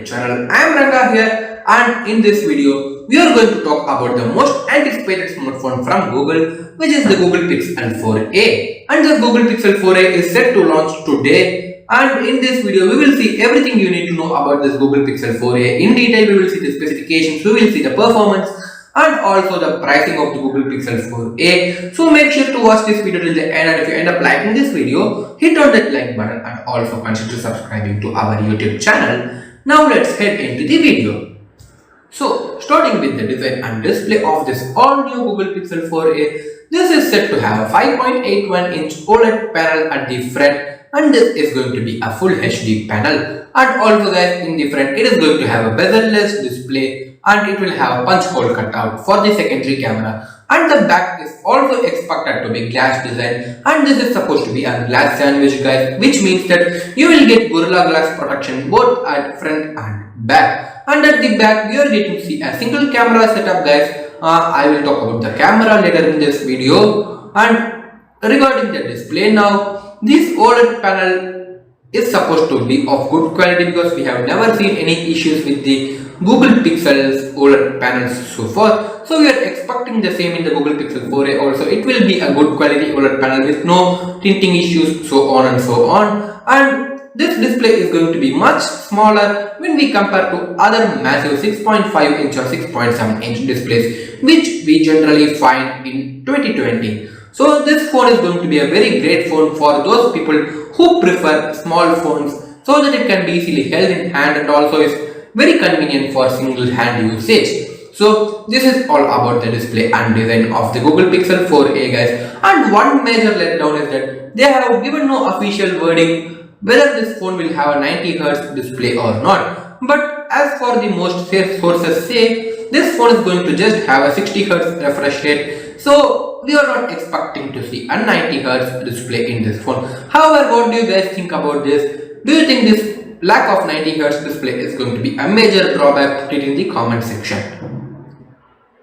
YouTube channel. I am Ranga here, and in this video we are going to talk about the most anticipated smartphone from Google, which is the Google Pixel 4a. And the Google Pixel 4a is set to launch today, and in this video we will see everything you need to know about this Google Pixel 4a. In detail we will see the specifications, we will see the performance and also the pricing of the Google Pixel 4a. So make sure to watch this video till the end, and if you end up liking this video, hit on that like button and also consider subscribing to our YouTube channel. Now let's head into the video. So starting with the design and display of this all new Google Pixel 4a, this is set to have a 5.81-inch OLED panel at the front, and this is going to be a full HD panel. And also guys, in the front it is going to have a bezel-less display, and it will have a punch hole cutout for the secondary camera, and the back is also expected to be glass design, and this is supposed to be a glass sandwich guys, which means that you will get Gorilla Glass protection both at front and back. And at the back we are getting to see a single camera setup guys. I will talk about the camera later in this video. And regarding the display now, this OLED panel is supposed to be of good quality because we have never seen any issues with the Google Pixel's OLED panels so far. So we are expecting the same in the Google Pixel 4a also. It will be a good quality OLED panel with no tinting issues, so on and so on. And this display is going to be much smaller when we compare to other massive 6.5-inch or 6.7-inch displays which we generally find in 2020. So this phone is going to be a very great phone for those people who prefer small phones, so that it can be easily held in hand and also is very convenient for single hand usage. So this is all about the display and design of the Google Pixel 4a guys. And one major letdown is that they have given no official wording whether this phone will have a 90Hz display or not. But as for the most safe sources say, this phone is going to just have a 60Hz refresh rate. So we are not expecting to see a 90Hz display in this phone. However, what do you guys think about this? Do you think this lack of 90Hz display is going to be a major drawback? Put it in the comment section.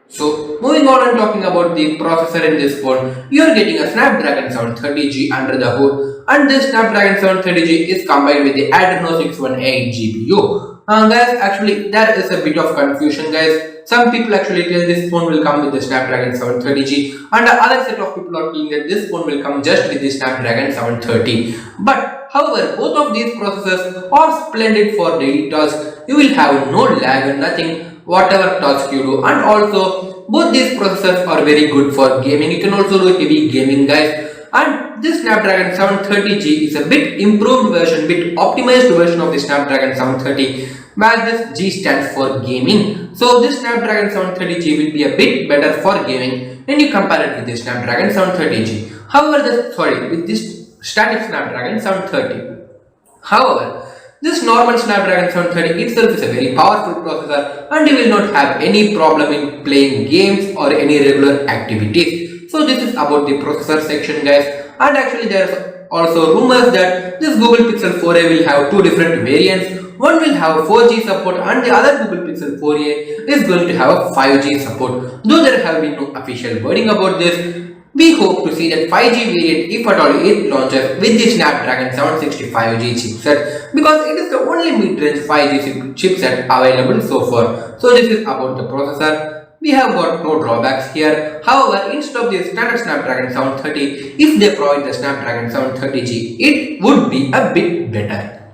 So moving on and talking about the processor in this phone, you are getting a Snapdragon 730G under the hood, and this Snapdragon 730G is combined with the Adreno 618 GPU. Guys, actually there is a bit of confusion guys. Some people actually tell this phone will come with the Snapdragon 730G, and the other set of people are telling that this phone will come just with the Snapdragon 730. But however, both of these processors are splendid for daily tasks. You will have no lag and nothing whatever task you do, and also both these processors are very good for gaming. You can also do heavy gaming guys. And this Snapdragon 730G is a bit improved version, bit optimized version of the Snapdragon 730, where this G stands for gaming. So this Snapdragon 730G will be a bit better for gaming when you compare it with the Snapdragon 730G. However, with this static Snapdragon 730. However, this normal Snapdragon 730 itself is a very powerful processor, and you will not have any problem in playing games or any regular activities. So this is about the processor section guys. And actually there are also rumors that this Google Pixel 4a will have two different variants. One will have 4G support and the other Google Pixel 4a is going to have 5G support. Though there have been no official wording about this, we hope to see that 5G variant if at all it launches with the Snapdragon 765G chipset, because it is the only mid-range 5G chipset available so far. So this is about the processor. We have got no drawbacks here. However, instead of the standard Snapdragon 730, if they provide the Snapdragon 730G, it would be a bit better.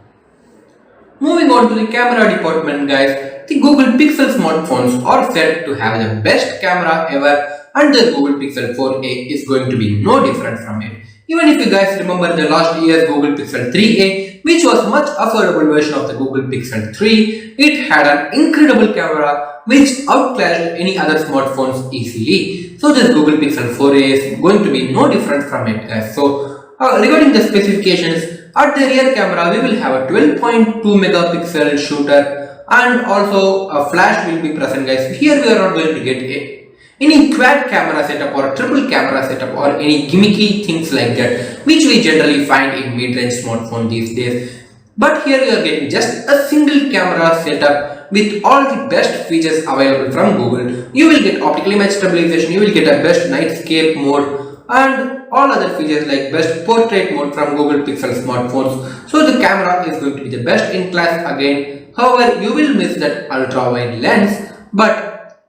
Moving on to the camera department guys, the Google Pixel smartphones are said to have the best camera ever, and the Google Pixel 4a is going to be no different from it. Even if you guys remember the last year's Google Pixel 3a, which was much affordable version of the Google Pixel 3, it had an incredible camera which outclassed any other smartphones easily. So this Google Pixel 4a is going to be no different from it guys. So regarding the specifications, at the rear camera we will have a 12.2 megapixel shooter, and also a flash will be present guys. Here we are not going to get any quad camera setup or triple camera setup or any gimmicky things like that which we generally find in mid-range smartphone these days. But here we are getting just a single camera setup with all the best features available from Google. You will get optical image stabilization, you will get a best nightscape mode, and all other features like best portrait mode from Google Pixel smartphones. So the camera is going to be the best in class again. However, you will miss that ultra wide lens. But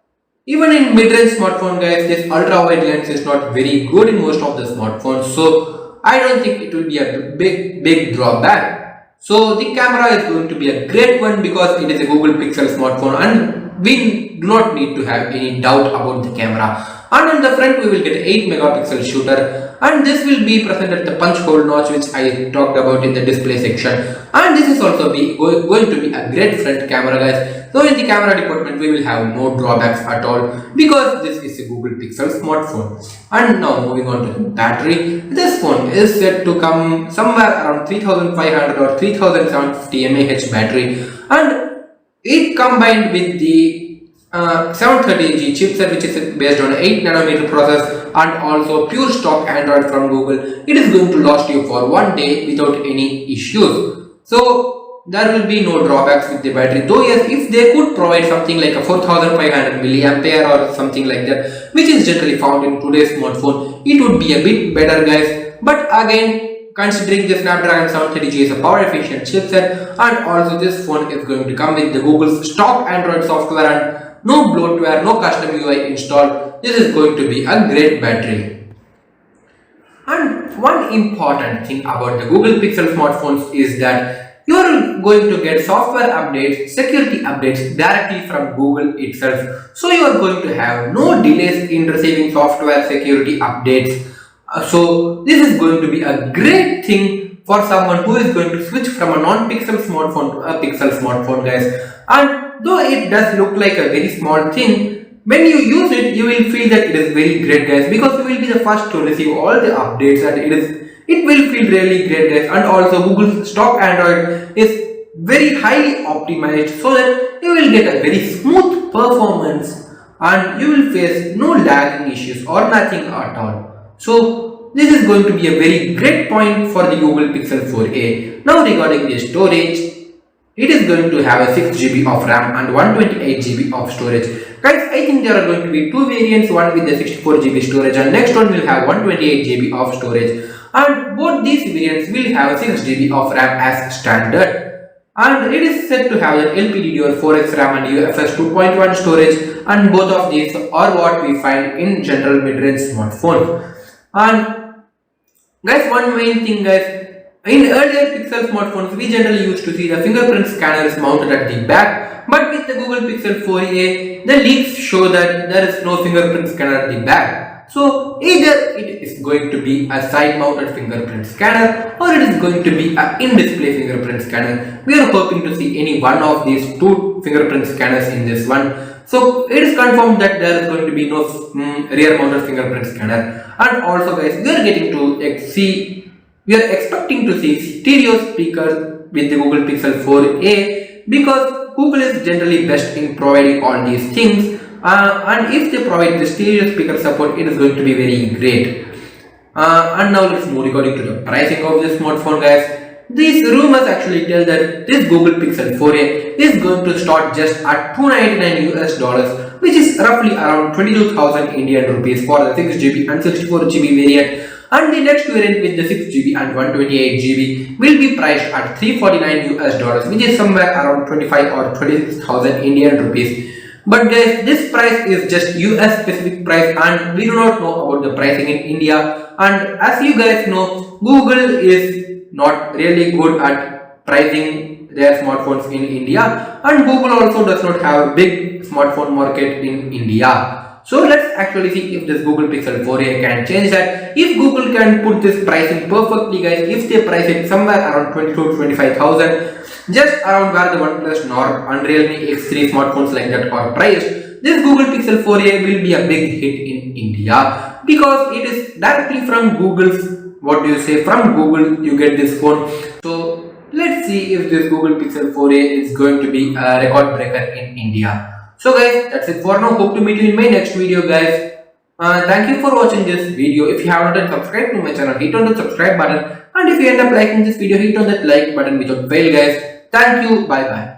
even in mid-range smartphone guys, this ultra wide lens is not very good in most of the smartphones. So I don't think it will be a big drawback. So the camera is going to be a great one because it is a Google Pixel smartphone and we do not need to have any doubt about the camera. And on the front we will get 8 megapixel shooter, and this will be present at the punch hole notch which I talked about in the display section. And this is also going to be a great front camera guys. So in the camera department we will have no drawbacks at all because this is a Google Pixel smartphone. And now moving on to the battery. This phone is set to come somewhere around 3500 or 3750 mAh battery, and it combined with the 730G chipset which is based on 8 nanometer process and also pure stock Android from Google. It is going to last you for one day without any issues. So there will be no drawbacks with the battery. Though yes, if they could provide something like a 4500 milliampere or something like that, which is generally found in today's smartphone, it would be a bit better guys. But again, considering the Snapdragon 730G is a power efficient chipset, and also this phone is going to come with the Google's stock Android software and no bloatware, no custom UI installed. This is going to be a great battery. And one important thing about the Google Pixel smartphones is that you are going to get software updates, security updates directly from Google itself. So you are going to have no delays in receiving software security updates. So this is going to be a great thing for someone who is going to switch from a non-pixel smartphone to a pixel smartphone guys. And though it does look like a very small thing, when you use it, you will feel that it is very great guys, because you will be the first to receive all the updates, and it will feel really great guys. And also Google's stock Android is very highly optimized so that you will get a very smooth performance and you will face no lagging issues or nothing at all. So this is going to be a very great point for the Google Pixel 4a. Now regarding the storage, it is going to have a 6GB of RAM and 128GB of storage. Guys, I think there are going to be two variants, one with the 64GB storage and next one will have 128GB of storage. And both these variants will have 6GB of RAM as standard. And it is said to have an LPDDR4X RAM and UFS 2.1 storage, and both of these are what we find in general mid-range smartphones. And guys, one main thing guys, in earlier Pixel smartphones, we generally used to see the fingerprint scanner is mounted at the back, but with the Google Pixel 4a, the leaks show that there is no fingerprint scanner at the back. So either it is going to be a side-mounted fingerprint scanner or it is going to be an in-display fingerprint scanner. We are hoping to see any one of these two fingerprint scanners in this one. So it is confirmed that there is going to be no rear-mounted fingerprint scanner. And also guys, we are expecting to see stereo speakers with the Google Pixel 4a, because Google is generally best in providing all these things, and if they provide the stereo speaker support, it is going to be very great. And now let's move regarding to the pricing of this smartphone guys. These rumors actually tell that this Google Pixel 4a is going to start just at $299 US, which is roughly around 22,000 Indian rupees for the 6GB and 64GB variant. And the next variant with the 6GB and 128GB will be priced at $349 US, which is somewhere around 25 or 26,000 Indian rupees. But guys, this price is just US specific price and we do not know about the pricing in India. And as you guys know, Google is not really good at pricing their smartphones in India, and Google also does not have a big smartphone market in India. So let's actually see if this Google Pixel 4a can change that. If Google can put this pricing perfectly guys, if they price it somewhere around 22 to 25,000, just around where the OnePlus Nord and Realme X3 smartphones like that are priced, this Google Pixel 4a will be a big hit in India, because it is directly from Google's, from Google you get this phone. So let's see if this Google Pixel 4a is going to be a record breaker in India. So guys, that's it for now. Hope to meet you in my next video guys. Thank you for watching this video. If you haven't done, subscribe to my channel, hit on the subscribe button, and if you end up liking this video, hit on that like button without fail guys. Thank you, bye bye.